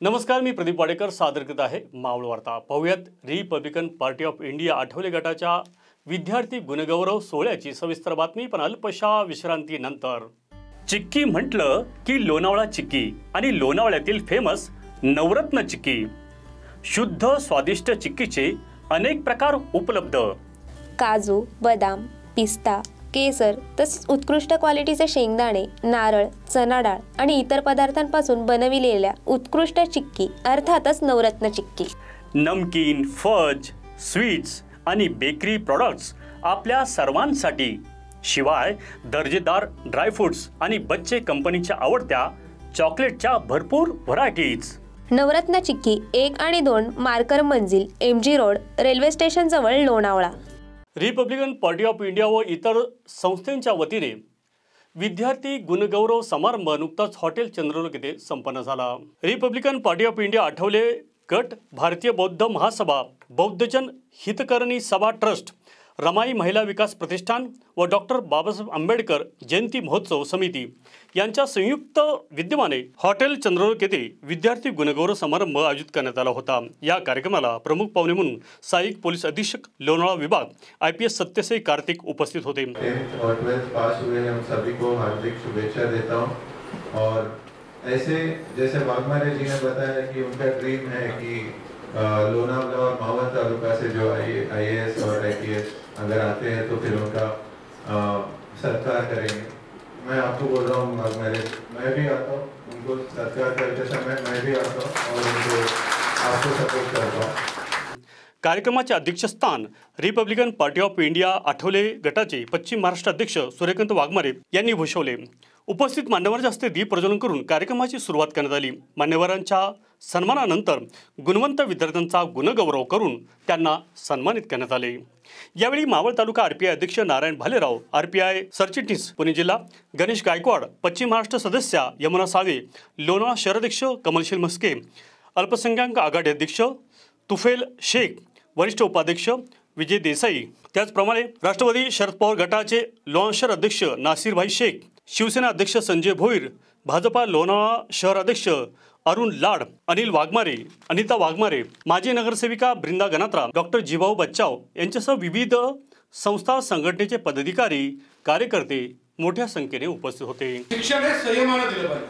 नमस्कार, मी प्रदीप वाडेकर सादर करत आहे मावळ वार्ता। पाहुयात Republican party of India Athawale गटाच्या विद्यार्थी गुणगौरव सोहळ्याची सविस्तर बातमी। पण अल्पशा विश्रांतीनंतर चिक्की म्हटलं की लोणावळा चिक्की आणि लोणावळ्यातील फेमस नवरत्न चिक्की। शुद्ध स्वादिष्ट चिक्कीचे अनेक प्रकार उपलब्ध। काजू, बदाम, पिस्ता, केसर तसेच उत्कृष्ट क्वालिटीचे शेंगदाणे, नारळ, चना डाळ आणि इतर पदार्थांपासून बनविलेल्या उत्कृष्ट चिक्की अर्थातच नवरत्न चिक्की। नमकीन, फज, स्वीट्स आणि बेकरी प्रोडक्ट्स आपल्या सर्वांसाठी। शिवाय दर्जेदार ड्रायफ्रुट्स आणि बच्चे कंपनीच्या आवडत्या चॉकलेटच्या भरपूर व्हरायटीज। नवरत्न चिक्की 1 आणि 2 मार्कर मंजिल, MG रोड, रेल्वे स्टेशन जवळ, Lonavala. Republican party of India व इतर संस्थांच्या वतीने विद्यार्थी गुणगौरव समारंभ नुकताच हॉटेल चंद्रलोक येथे संपन्न झाला। Republican party of India Athawale गट, भारतीय बौद्ध महासभा, बौद्धजन हितकरणी सभा ट्रस्ट, रमाई महिला विकास प्रतिष्ठान व डॉक्टर बाबासाहेब आंबेडकर जयंती महोत्सव समिती यांच्या संयुक्त विद्यमाने हॉटेल चंद्रलोक येथे विद्यार्थी गुणगौरव समारंभ आयोजित करण्यात आला होता। या कार्यक्रमाला प्रमुख पाहुणे म्हणून सहाय्यक पोलीस अधीक्षक लोणावळा विभाग IPS सत्यसाई कार्तिक उपस्थित होते। 10th और 12th पास हुए हम सभी को हार्दिक शुभेच्छा देता हूं। और ऐसे जैसे वाघमारे जी ने बताया कि उनका ड्रीम है कि लोनावला और मावल तालुका से जो IAS और IPS अगर आते हैं तो फिर उनका सत्कार करेंगे। मैं आपको बोल रहा हूँ वाघमारे, मैं भी आता हूँ, उनको सत्कार करते समय मैं भी आता हूँ और उनको आपको सपोर्ट करता हूँ। कार्यक्रमाचे अध्यक्षस्थान Republican party of India Athawale गटाचे पश्चिम महाराष्ट्र अध्यक्ष सूर्यकांत वाघमारे यांनी भूषवले। उपस्थित मान्यवरांच्या हस्ते दीप प्रज्वलन करून कार्यक्रमाची सुरुवात करण्यात आली। मान्यवरांच्या सन्मानानंतर गुणवंत विद्यार्थ्यांचा गुणगौरव करून त्यांना सन्मानित करण्यात आले। यावेळी मावळ तालुका RPI अध्यक्ष नारायण भालेराव, RPI सरचिटणीस पुणे जिल्हा गणेश गायकवाड, पश्चिम महाराष्ट्र सदस्या यमुना साळवे, लोणावळा शहराध्यक्ष कमलशील मस्के, अल्पसंख्याक आघाडी अध्यक्ष तुफेल शेख, वरिष्ठ उपाध्यक्ष विजय देसाई, त्याचप्रमाणे राष्ट्रवादी शरद पवार गटाचे लोणावळा शहर अध्यक्ष नासिरभाई शेख, शिवसेना अध्यक्ष संजय भोईर, भाजपा लोणावळा शहर अध्यक्ष अरुण लाड, अनिल वाघमारे, अनिता वाघमारे, माजी नगरसेविका बृंदा गणात्रा, डॉक्टर जीभाऊ बच्चाव यांच्यासह विविध संस्था संघटनेचे पदाधिकारी कार्यकर्ते मोठ्या संख्येने उपस्थित होते। शिक्षण हे संयमाने दिलं पाहिजे,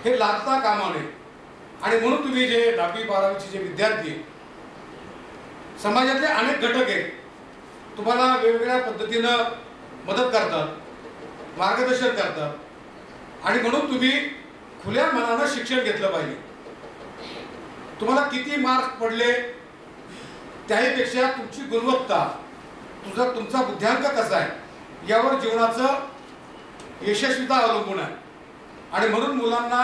हे लागता कामा नये। आणि म्हणून तुम्ही जे 10वी 12वीचे जे विद्यार्थी, समाजातले अनेक घटक आहेत, तुम्हाला वेगवेगळ्या पद्धतीनं मदत करतात, मार्गदर्शन करतात आणि म्हणून तुम्ही खुल्या मनानं शिक्षण घेतलं पाहिजे। तुम्हाला किती मार्क्स पडले त्याहीपेक्षा तुमची गुणवत्ता, तुमचा बुद्ध्यांक कसा आहे यावर जीवनाचं यशस्वीता अवलंबून आहे। आणि म्हणून मुलांना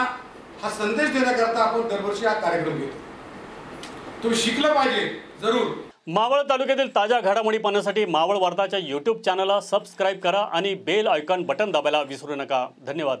हा संदेश देण्याकरता आपण दरवर्षी हा कार्यक्रम घेतो। तुम्ही शिकलं पाहिजे जरूर। मावळ तालुक्यातील ताज्या घडामोडी पाहण्यासाठी मावळ वार्ताच्या YouTube चॅनलला सबस्क्राइब करा आणि बेल आयकॉन बटन दाबायला विसरू नका। धन्यवाद।